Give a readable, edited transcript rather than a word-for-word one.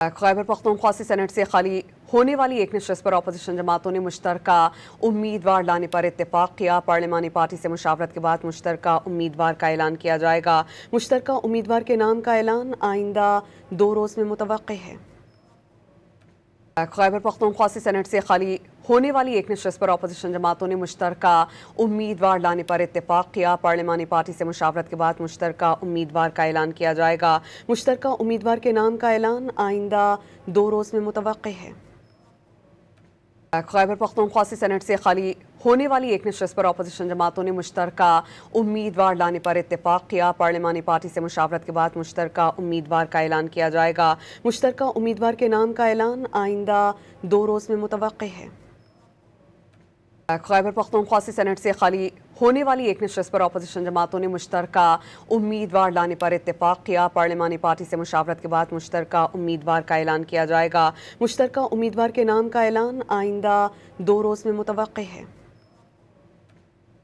खैबर पख्तूनख्वा से सेनेट से खाली होने वाली एक नशस्त पर अपोजिशन जमातों ने मुश्तरका उम्मीदवार लाने पर इत्तेफाक किया। पार्लिमानी पार्टी से मुशावरत के बाद मुश्तरका उम्मीदवार का ऐलान किया जाएगा। मुश्तरका उम्मीदवार के नाम का ऐलान आइंदा 2 रोज में मुतवक्के है। खैबर पख्तूनख्वा से सेनेट से खाली होने वाली एक नशस्त पर अपोजिशन जमातों ने मुश्तरका उम्मीदवार लाने पर इत्तेफाक किया। पार्लिमानी पार्टी से मुशावरत के बाद मुश्तरका उम्मीदवार का ऐलान किया जाएगा। मुश्तरका उम्मीदवार के नाम का ऐलान आइंदा 2 रोज में मुतवक्के है। खैबर पख्तूनख्वा से सेनेट से खाली होने वाली एक नशस्त पर अपोजिशन जमातों ने मुश्तरका उम्मीदवार लाने पर इत्तेफाक किया। पार्लिमानी पार्टी से मुशावरत के बाद मुश्तरका उम्मीदवार का ऐलान किया जाएगा। मुश्तरका उम्मीदवार के नाम का ऐलान आइंदा 2 रोज में मुतवक्के है। खैबर पख्तूनख्वा से सेनेट से खाली होने वाली एक नशस्त पर अपोजिशन जमातों ने मुश्तरका उम्मीदवार लाने पर इत्तेफाक किया। पार्लिमानी पार्टी से मुशावरत के बाद मुश्तरका उम्मीदवार का ऐलान किया जाएगा। मुश्तरका उम्मीदवार के नाम का ऐलान आइंदा 2 रोज में मुतवक्के है।